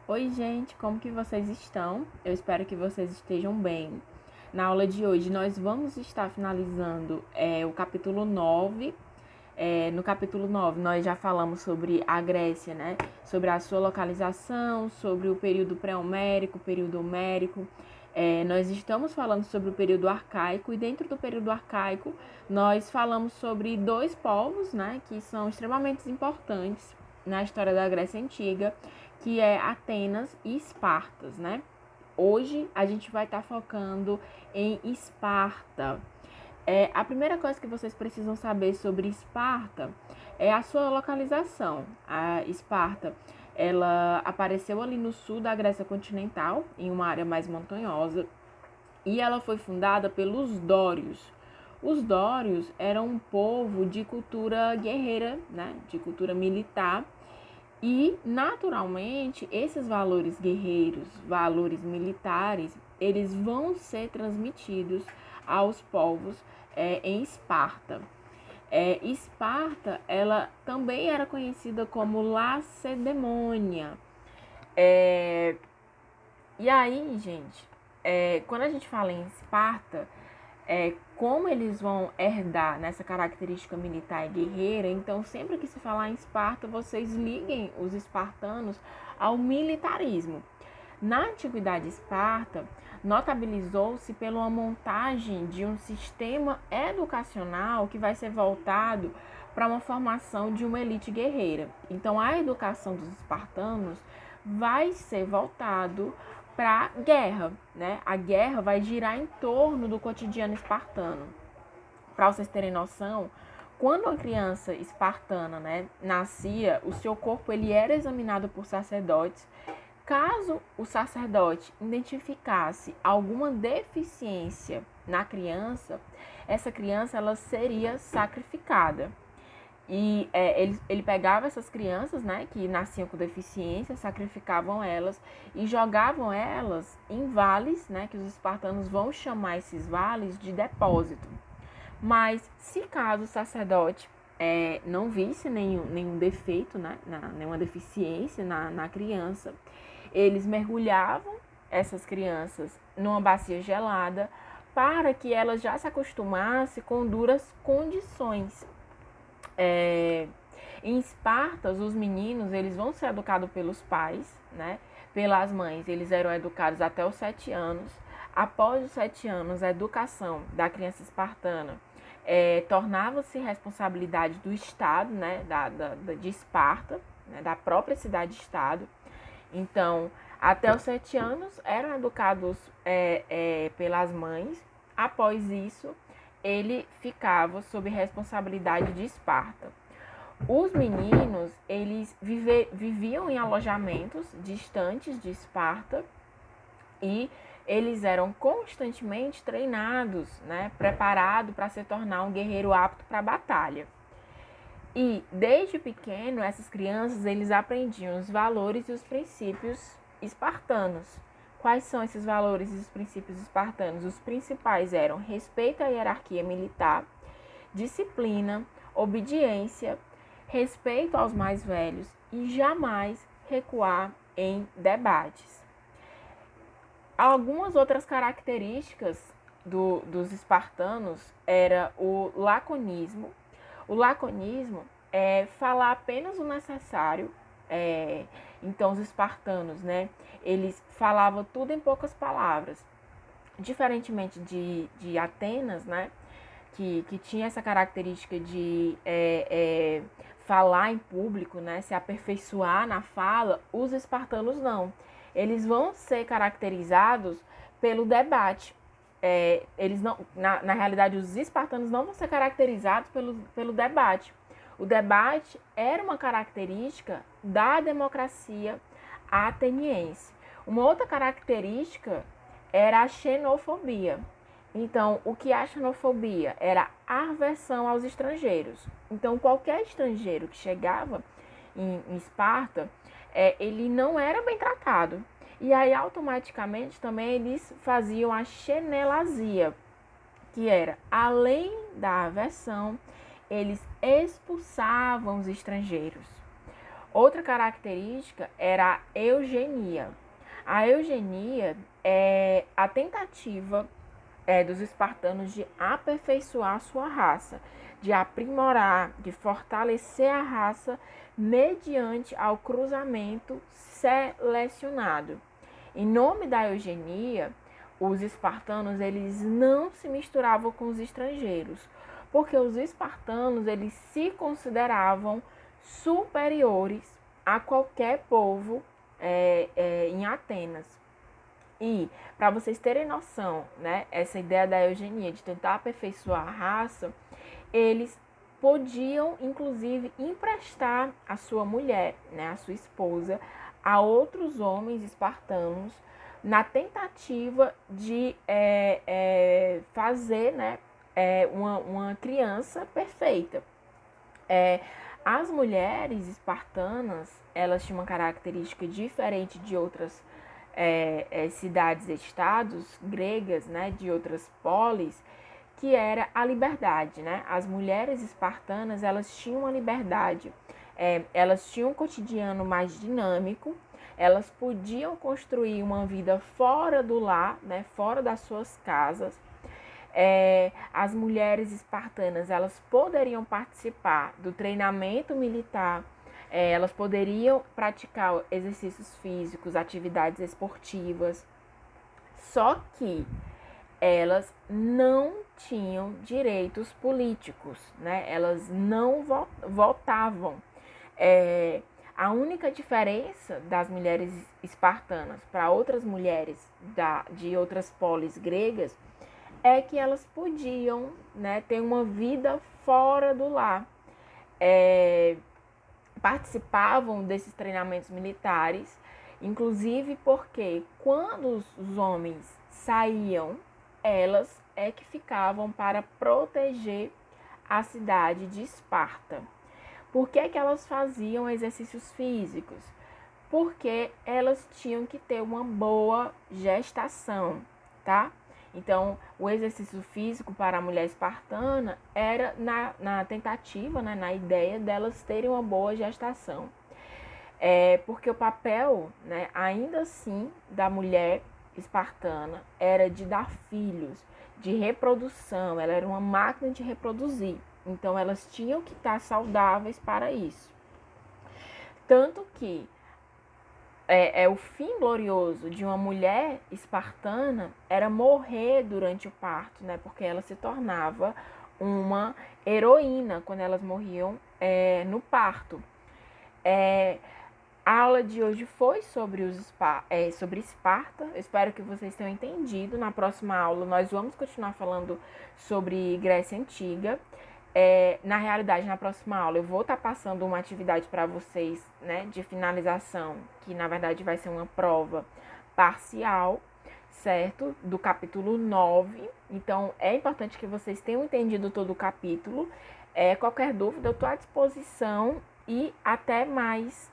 Oi, gente, como que vocês estão? Eu espero que vocês estejam bem. Na aula de hoje, nós vamos estar finalizando o capítulo 9. No capítulo 9, nós já falamos sobre a Grécia, né? Sobre a sua localização, sobre o período pré-homérico, período homérico. Nós estamos falando sobre o período arcaico e dentro do período arcaico, nós falamos sobre dois povos, né? Que são extremamente importantes na história da Grécia Antiga, que é Atenas e Espartas, né? Hoje a gente vai estar focando em Esparta. A primeira coisa que vocês precisam saber sobre Esparta é a sua localização. A Esparta, ela apareceu ali no sul da Grécia continental, em uma área mais montanhosa, e ela foi fundada pelos dórios. Os dórios eram um povo de cultura guerreira, né, de cultura militar, e, naturalmente, esses valores guerreiros, valores militares, eles vão ser transmitidos aos povos em Esparta. Esparta, ela também era conhecida como Lacedemônia. E aí, gente, quando a gente fala em Esparta, como eles vão herdar nessa característica militar e guerreira, então sempre que se falar em Esparta, vocês liguem os espartanos ao militarismo. Na antiguidade Esparta, notabilizou-se pela montagem de um sistema educacional que vai ser voltado para uma formação de uma elite guerreira. Então, a educação dos espartanos vai ser voltado para a guerra, né? A guerra vai girar em torno do cotidiano espartano. Para vocês terem noção, quando uma criança espartana, né, nascia, o seu corpo ele era examinado por sacerdotes. Caso o sacerdote identificasse alguma deficiência na criança, essa criança ela seria sacrificada. E ele pegava essas crianças, né, que nasciam com deficiência, sacrificavam elas e jogavam elas em vales, né, que os espartanos vão chamar esses vales de depósito. Mas se caso o sacerdote não visse nenhum defeito, né, nenhuma deficiência na criança, eles mergulhavam essas crianças numa bacia gelada para que elas já se acostumassem com duras condições. Em Esparta, os meninos eles vão ser educados pelos pais, né? Pelas mães. Eles eram educados até os 7 anos. Após os 7 anos, a educação da criança espartana tornava-se responsabilidade do Estado, né? De Esparta, né? Da própria cidade-estado. Então, até os 7 anos eram educados pelas mães. Após isso, ele ficava sob responsabilidade de Esparta. Os meninos, eles viviam em alojamentos distantes de Esparta e eles eram constantemente treinados, né, preparados para se tornar um guerreiro apto para a batalha. E desde pequeno, essas crianças, eles aprendiam os valores e os princípios espartanos. Quais são esses valores e os princípios espartanos? Os principais eram respeito à hierarquia militar, disciplina, obediência, respeito aos mais velhos e jamais recuar em debates. Algumas outras características dos espartanos era o laconismo. O laconismo é falar apenas o necessário. Então, os espartanos, né, eles falavam tudo em poucas palavras. Diferentemente de Atenas, né, que tinha essa característica de falar em público, né, se aperfeiçoar na fala, os espartanos não. Eles vão ser caracterizados pelo debate. Eles não, na realidade, os espartanos não vão ser caracterizados pelo debate. O debate era uma característica da democracia ateniense. Uma outra característica era a xenofobia. Então, o que é a xenofobia? Era a aversão aos estrangeiros. Então, qualquer estrangeiro que chegava em Esparta, ele não era bem tratado. E aí, automaticamente, também eles faziam a xenelasia, que era, além da aversão, eles expulsavam os estrangeiros. Outra característica era a eugenia. A eugenia é a tentativa dos espartanos de aperfeiçoar sua raça, de aprimorar, de fortalecer a raça mediante ao cruzamento selecionado. Em nome da eugenia, os espartanos eles não se misturavam com os estrangeiros, porque os espartanos eles se consideravam superiores a qualquer povo em Atenas. E, para vocês terem noção, né, essa ideia da eugenia, de tentar aperfeiçoar a raça, eles podiam, inclusive, emprestar a sua mulher, né, a sua esposa, a outros homens espartanos, na tentativa de fazer, né, uma criança perfeita. As mulheres espartanas, elas tinham uma característica diferente de outras cidades-estados gregas, né, de outras polis, que era a liberdade, né? As mulheres espartanas, elas tinham uma liberdade, elas tinham um cotidiano mais dinâmico, elas podiam construir uma vida fora do lar, né, fora das suas casas. As mulheres espartanas, elas poderiam participar do treinamento militar, elas poderiam praticar exercícios físicos, atividades esportivas, só que elas não tinham direitos políticos, né? Elas não votavam. A única diferença das mulheres espartanas para outras mulheres de outras polis gregas é que elas podiam, né, ter uma vida fora do lar. Participavam desses treinamentos militares, inclusive porque quando os homens saíam, elas é que ficavam para proteger a cidade de Esparta. Por que elas faziam exercícios físicos? Porque elas tinham que ter uma boa gestação, tá? Então, o exercício físico para a mulher espartana era na tentativa, né, na ideia delas terem uma boa gestação. Porque o papel, né, ainda assim, da mulher espartana era de dar filhos, de reprodução, ela era uma máquina de reproduzir. Então, elas tinham que estar saudáveis para isso. Tanto que o fim glorioso de uma mulher espartana era morrer durante o parto, né? Porque ela se tornava uma heroína quando elas morriam no parto. A aula de hoje foi sobre Esparta. Eu espero que vocês tenham entendido. Na próxima aula nós vamos continuar falando sobre Grécia Antiga. Na realidade, na próxima aula eu vou estar passando uma atividade para vocês, né, de finalização, que na verdade vai ser uma prova parcial, certo? Do capítulo 9. Então, é importante que vocês tenham entendido todo o capítulo. Qualquer dúvida, eu estou à disposição e até mais.